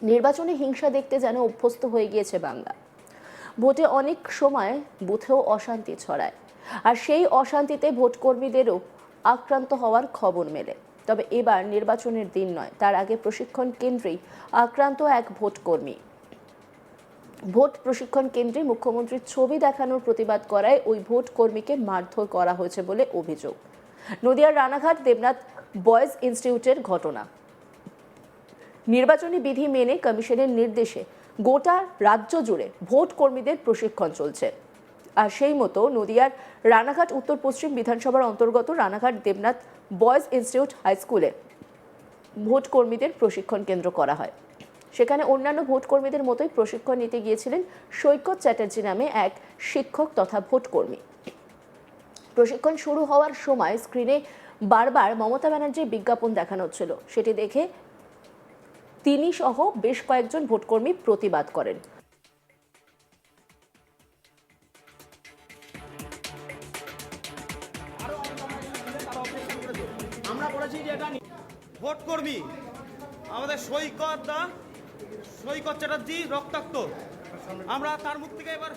নির্বাচনে হিংসা দেখতে যেন অভ্যস্ত হয়ে গিয়েছে বাংলা। ভোটে অনেক সময় বুথেও অশান্তি ছড়ায়, আর সেই অশান্তিতে ভোটকর্মীদেরও আক্রান্ত হওয়ার খবর মেলে। তবে এবার নির্বাচনের দিন নয়, তার আগে প্রশিক্ষণ কেন্দ্রেই আক্রান্ত এক ভোটকর্মী। ভোট প্রশিক্ষণ কেন্দ্রে মুখ্যমন্ত্রীর ছবি দেখানোর প্রতিবাদ করায় ওই ভোট কর্মীকে মারধর করা হয়েছে বলে অভিযোগ। নদিয়ার রানাঘাট দেবনাথ বয়েজ ইনস্টিটিউটের ঘটনা। নির্বাচনী বিধি মেনে কমিশনের নির্দেশে গোটা রাজ্য জুড়ে ভোট কর্মীদের প্রশিক্ষণ চলছে। আর সেই মতো নদিয়ার রানাঘাট উত্তর পশ্চিম বিধানসভার অন্তর্গত Ranaghat Debnath boys institute high স্কুলে ভোট কর্মীদের প্রশিক্ষণ কেন্দ্র করা হয়। সেখানে অন্যান্য ভোট কর্মীদের মতোই প্রশিক্ষণ নিতে গিয়েছিলেন সৈকত চ্যাটার্জি নামে এক শিক্ষক তথা ভোটকর্মী। প্রশিক্ষণ শুরু হওয়ার সময় স্ক্রিনে বারবার মমতা ব্যানার্জির বিজ্ঞাপন দেখানো হচ্ছিল। সেটি দেখে তিনি সহ বেশ কয়েকজন ভোটকর্মী প্রতিবাদ করেন। আমরা বলেছি যে এটা ভোটকর্মী আমাদের সৈকত চ্যাটার্জি রক্তাক্ত। আমরা তার মুখ থেকে এবার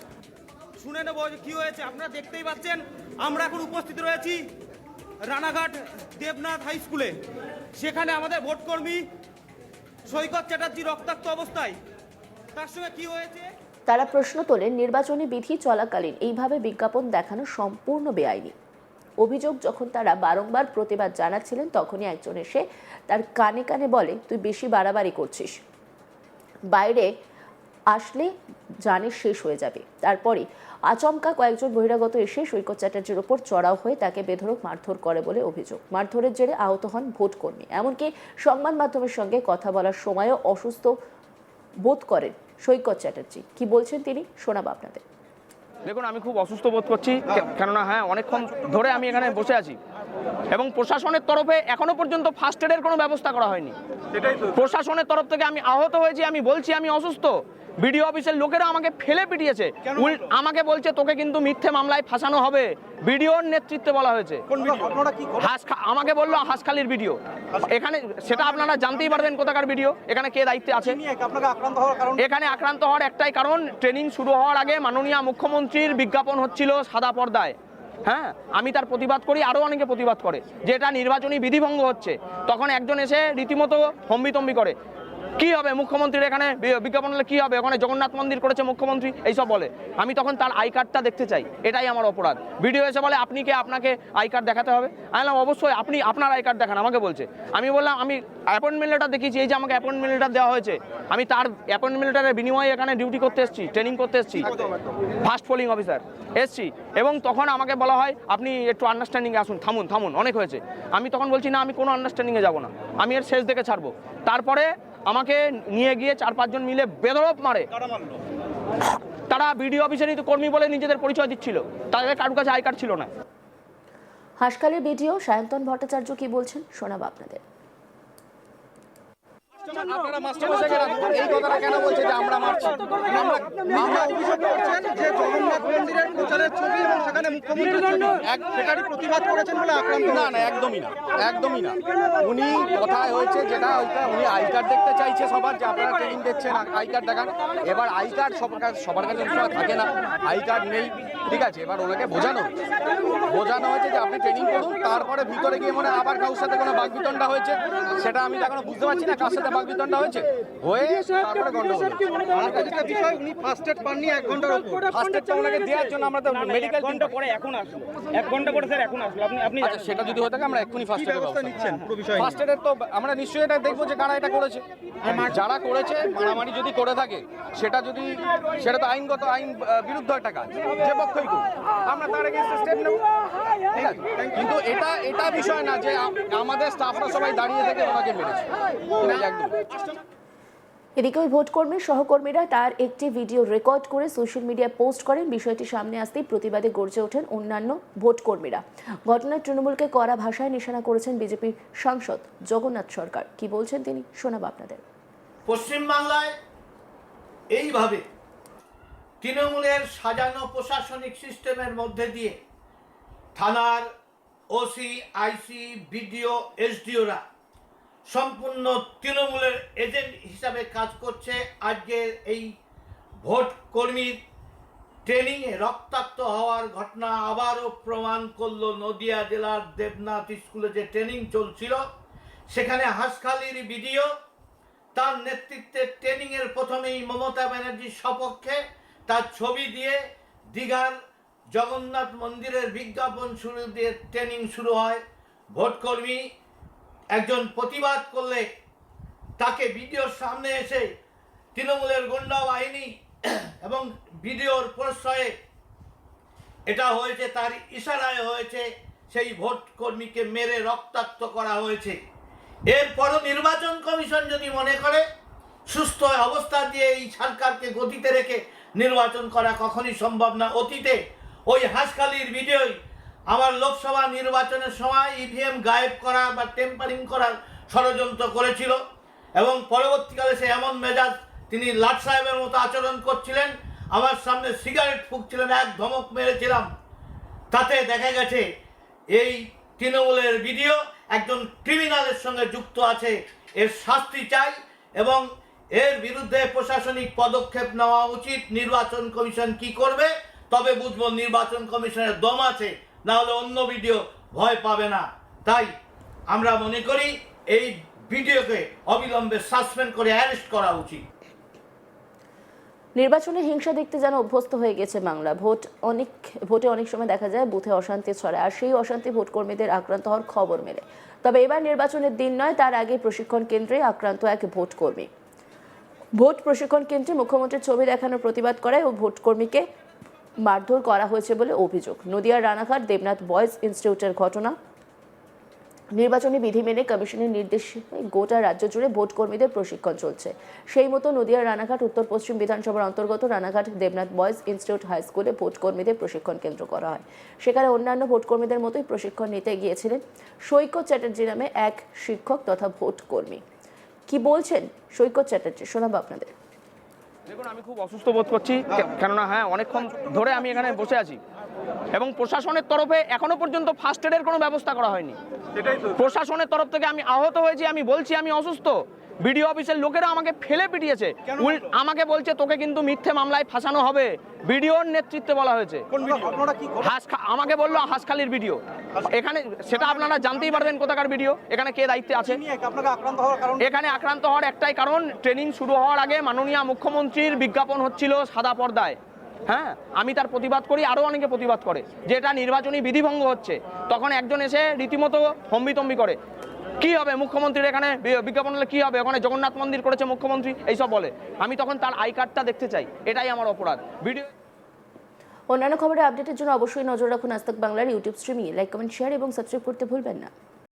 শুনে নেব যে কি হয়েছে। আপনারা দেখতেই পাচ্ছেন আমরা এখন উপস্থিত রয়েছি রানাঘাট দেবনাথ হাই স্কুলে। সেখানে আমাদের ভোটকর্মী সৈকত চ্যাটার্জি রক্তাক্ত অবস্থায়। তার সঙ্গে কি হয়েছে তারা প্রশ্ন তোলেন, নির্বাচনী বিধি চলাকালীন এইভাবে বিজ্ঞাপন দেখানো সম্পূর্ণ বেআইনি। অভিযোগ যখন তারা বারংবার প্রতিবাদ জানাচ্ছিলেন, তখনই একজন এসে তার কানে কানে বলে, তুই বেশি বাড়াবাড়ি করছিস, বাইরে আসলে জানে শেষ হয়ে যাবে। তারপরে আচমকা কয়েকজন বহিরাগত এসে সৈকত চ্যাটার্জির ওপর চড়াও হয়ে তাকে বেধড়ক মারধর করে বলে অভিযোগ। মারধরের জেরে আহত হন ভোটকর্মী। এমনকি সংবাদ মাধ্যমের সঙ্গে কথা বলার সময়ও অসুস্থ বোধ করেন সৈকত চ্যাটার্জি। কি বলছেন তিনি, শোনাবো আপনাদের। দেখুন, আমি খুব অসুস্থ বোধ করছি, কেননা অনেকক্ষণ ধরে আমি এখানে বসে আছি এবং প্রশাসনের তরফে এখনো পর্যন্ত ফার্স্ট এডের কোনো ব্যবস্থা করা হয়নি। প্রশাসনের তরফ থেকে আমি আহত হয়েছি, আমি বলছি আমি অসুস্থ। বিডিও অফিসের লোকেরা আমাকে ফেলে পিটিয়েছে, আমাকে বলছে তোকে কিন্তু মিথ্যে মামলায় ফাঁসানো হবে। বিডিওর নেতৃত্বে বলা হয়েছে, আমাকে বললো হাঁসখালির বিডিও। এখানে সেটা আপনারা জানতেই পারবেন কোথাকার বিডিও, এখানে কে দায়িত্বে আছে। এখানে আক্রান্ত হওয়ার একটাই কারণ, ট্রেনিং শুরু হওয়ার আগে মাননীয় মুখ্যমন্ত্রীর বিজ্ঞাপন হচ্ছিল সাদা পর্দায়। আমি তার প্রতিবাদ করি, আরও অনেকে প্রতিবাদ করে যে এটা নির্বাচনী বিধিভঙ্গ হচ্ছে। তখন একজন এসে রীতিমতো হম্বিতম্বি করে, কি হবে মুখ্যমন্ত্রীর এখানে বিজ্ঞাপন হলে কি হবে, ওখানে জগন্নাথ মন্দির করেছে মুখ্যমন্ত্রী, এইসব বলে। আমি তখন তার আই কার্ডটা দেখতে চাই, এটাই আমার অপরাধ। ভিডিও এসে বলে আপনি কে, আপনাকে আই কার্ড দেখাতে হবে। আমি বললাম অবশ্যই, আপনি আপনার আই কার্ড দেখান, আমাকে বলছে। আমি বললাম আমি অ্যাপয়েন্টমেন্ট লেটার দেখিয়েছি, এই যে আমাকে অ্যাপয়েন্টমেন্ট লেটার দেওয়া হয়েছে, আমি তার অ্যাপয়েন্টমেন্ট লেটারের বিনিময়ে এখানে ডিউটি করতে এসেছি, ট্রেনিং করতে এসেছি, ফার্স্ট পোলিং অফিসার এসেছি। এবং তখন আমাকে বলা হয় আপনি একটু আন্ডারস্ট্যান্ডিংয়ে আসুন, থামুন অনেক হয়েছে। আমি তখন বলছি না, আমি কোনো আন্ডারস্ট্যান্ডিংয়ে যাব না, আমি এর শেষ দেখে ছাড়বো। তারপরে আমাকে নিয়ে গিয়ে 4-5 জন মিলে বেধড়ক মারে। তারা বিডিও অফিসেরই তো কর্মী বলে নিজেদের পরিচয় দিচ্ছিল, তাদের কারোর কাছে আই কার্ড ছিল না। হাঁসখালির বিডিও সায়ন্তন ভট্টাচার্য কি বলছেন, শোনাবো আপনাদের। আপনারা মাস্টারমশাইকে এই কথাটা কেন বলছে যে আমরা মারছি? আমরা অভিযোগ করছেন যে জগন্নাথ মন্দিরের প্রচারের ছবি এবং সেখানে মুখ্যমন্ত্রীর ছবি সেটারই প্রতিবাদ করেছেন বলে আক্রান্ত। না, একদমই না। উনি কথায় হয়েছে যেটা উনি আই কার্ড দেখতে চাইছে সবার, যে আপনারা ট্রেনিং দিচ্ছেন আই কার্ড দেখান। এবার আই কার্ড সবার কাছে থাকে না, আই কার্ড নেই, ঠিক আছে। এবার ওনাকে বোঝানো হয়েছে যে আপনি ট্রেনিং করুন, তারপরে ভিতরে গিয়ে আবার কারোর সাথে কোনো বাকবিতণ্ডা হয়েছে, সেটা আমি এখনো বুঝতে পারছি না কার সাথে বাকবিতণ্ডা হয়েছে। তারপরে গন্ডগোল। বিষয় উনি ফার্স্ট এড পাননি 1 ঘন্টার উপর। ফার্স্ট এডটা ওনাকে দেওয়ার জন্য আমরা তো মেডিকেল ঘন্টা পরে এখন আসলো, 1 ঘন্টা করে স্যার এখন আসলো। আপনি আচ্ছা, সেটা যদি হয়ে থাকে আমরা এক্ষুনি ফার্স্ট এডের ব্যবস্থা নিচ্ছেন পুরো বিষয়। ফার্স্ট এডের তো আমরা নিশ্চয়ই এটা দেখবো যে কারা এটা করেছে। যারা করেছে মারামারি যদি করে থাকে, সেটা তো আইন বিরুদ্ধ একটা কাজ, যে পক্ষই করুক, আমরা তার এগেইনস্টে স্টেপ নেব, ঠিক আছে। কিন্তু এটা বিষয় না যে আমাদের স্টাফরা সবাই দাঁড়িয়ে থেকে ওনাকে মেরেছে, একদম। এদিকে ওই ভোটকর্মীর সহকর্মীরা তার একটি ভিডিও রেকর্ড করে সোশ্যাল মিডিয়ায় পোস্ট করেন। বিষয়টি সামনে আসতেই প্রতিবাদে গর্জে ওঠেন অন্যান্য ভোটকর্মীরা। ঘটনায় তৃণমূলকে কড়া ভাষায় নিশানা করেছেন বিজেপির সাংসদ জগন্নাথ সরকার। কি বলছেন তিনি, শোনাবো আপনাদের। পশ্চিমবাংলায় এইভাবে তৃণমূলের সাজানো প্রশাসনিক সিস্টেমের মধ্যে দিয়ে থানার ওসি, আইসি, বিডিও, এসডিওরা সম্পূর্ণ তৃণমূলের এজেন্ট হিসাবে কাজ করছে। আজকের এই ভোট কর্মীর ট্রেনিংয়ে রক্তাক্ত হওয়ার ঘটনা আবারও প্রমাণ করলো নদিয়া জেলার দেবনাথ স্কুলে যে ট্রেনিং চলছিল সেখানে হাঁসখালির ভিডিও, তার নেতৃত্বে ট্রেনিংয়ের প্রথমেই মমতা ব্যানার্জির সপক্ষে তার ছবি দিয়ে দীঘার জগন্নাথ মন্দিরের বিজ্ঞাপন শুরু দিয়ে ট্রেনিং শুরু হয়। ভোটকর্মী একজন প্রতিবাদ করলে তাকে ভিডিওর সামনে এসে তৃণমূলের গুন্ডা বাহিনী এবং ভিডিওর প্রশ্রয়ে এটা হয়েছে, তার ইশারায় হয়েছে, সেই ভোট কর্মীকে মেরে রক্তাক্ত করা হয়েছে। এরপরও নির্বাচন কমিশন যদি মনে করে সুস্থ অবস্থা দিয়ে এই সরকারকে গতিতে রেখে নির্বাচন করা কখনই সম্ভব না। অতীতে ওই হাঁসখালির ভিডিওই আমার লোকসভা নির্বাচনের সময় ইভিএম গায়েব করা বা টেম্পারিং করার ষড়যন্ত্র করেছিল এবং পরবর্তীকালে সে এমন মেজাজ, তিনি লাট সাহেবের মতো আচরণ করছিলেন, আমার সামনে সিগারেট ফুঁকছিলেন, এক ধমক মেরেছিলাম। তাতে দেখা গেছে এই তৃণমূলের ভিডিও একজন ক্রিমিনালের সঙ্গে যুক্ত আছে। এর শাস্তি চাই এবং এর বিরুদ্ধে প্রশাসনিক পদক্ষেপ নেওয়া উচিত। নির্বাচন কমিশন কি করবে তবে বুঝবো নির্বাচন কমিশনের দম আছে, না হলে অন্য ভিডিও ভয় পাবে না। তাই আমরা মনে করি এই ভিডিওকে অবিলম্বে সাসপেন্ড করে অ্যারেস্ট করা উচিত। নির্বাচনে হিংসা দেখতে যেন অভ্যস্ত হয়ে গেছে বাংলা। ভোটে অনেক সময় দেখা যায় বুথে অশান্তি ছড়ায়, আর সেই অশান্তি ভোট কর্মীদের আক্রান্ত হওয়ার খবর মেলে। তবে এবার নির্বাচনের দিন নয়, তার আগে প্রশিক্ষণ কেন্দ্রে আক্রান্ত এক ভোট কর্মী। ভোট প্রশিক্ষণ কেন্দ্রে মুখ্যমন্ত্রীর ছবি দেখানোর প্রতিবাদ করায় ও ভোট কর্মীকে মারধর করা হয়েছে বলে অভিযোগ। নদিয়ার রানাঘাট দেবনাথ বয়েজ ইনস্টিটিউটের ঘটনা। নির্বাচনী বিধি মেনে কমিশনের নির্দেশে গোটা রাজ্য জুড়ে ভোট কর্মীদের প্রশিক্ষণ চলছে। সেই মতো নদিয়ার রানাঘাট উত্তর পশ্চিম বিধানসভার অন্তর্গত Ranaghat Debnath boys institute high স্কুলে ভোট কর্মীদের প্রশিক্ষণ কেন্দ্র করা হয়। সেখানে অন্যান্য ভোট কর্মীদের মতোই প্রশিক্ষণ নিতে গিয়েছিলেন সৈকত চ্যাটার্জি নামে এক শিক্ষক তথা ভোট কর্মী। কি বলছেন সৈকত চ্যাটার্জি, শোনাবো আপনাদের। দেখুন, আমি খুব অসুস্থ বোধ করছি, কেননা অনেকক্ষণ ধরে আমি এখানে বসে আছি এবং প্রশাসনের তরফে এখনো পর্যন্ত ফার্স্ট এডের কোনো ব্যবস্থা করা হয়নি। প্রশাসনের তরফ থেকে আমি আহত হয়েছি, আমি বলছি আমি অসুস্থ। বিডিও অফিসের লোকেরা আমাকে ফেলে পিটিয়েছে, আমাকে বলছে তোকে কিন্তু মিথ্যে মামলায় ফাঁসানো হবে। বিডিওর নেতৃত্বে বলা হয়েছে, আমাকে বললো হাঁসখালির ভিডিও। এখানে সেটা আপনারা জানতেই পারবেন কোথাকার ভিডিও, এখানে কে দায়িত্বে আছে। এখানে আক্রান্ত হওয়ার একটাই কারণ, ট্রেনিং শুরু হওয়ার আগে মাননীয় মুখ্যমন্ত্রীর বিজ্ঞাপন হচ্ছিল সাদা পর্দায়। হ্যাঁ, আমি তার প্রতিবাদ করি, আরও অনেকে প্রতিবাদ করে যে এটা নির্বাচনী বিধিভঙ্গ হচ্ছে। তখন একজন এসে রীতিমতো হম্বিতম্বি করে, কি হবে মুখ্যমন্ত্রীর এখানে বিজ্ঞাপন হলে কি হবে, ওখানে জগন্নাথ মন্দির করেছে মুখ্যমন্ত্রী, এইসব বলে। আমি তখন তার আই কার্ডটা দেখতে চাই, এটাই আমার অপরাধ। ভিডিও অন্যান্য খবরের আপডেটের জন্য অবশ্যই নজর রাখুন আজ তাক বাংলার YouTube streaming. Like, comment, share এবং সাবস্ক্রাইব করতে ভুলবেন না।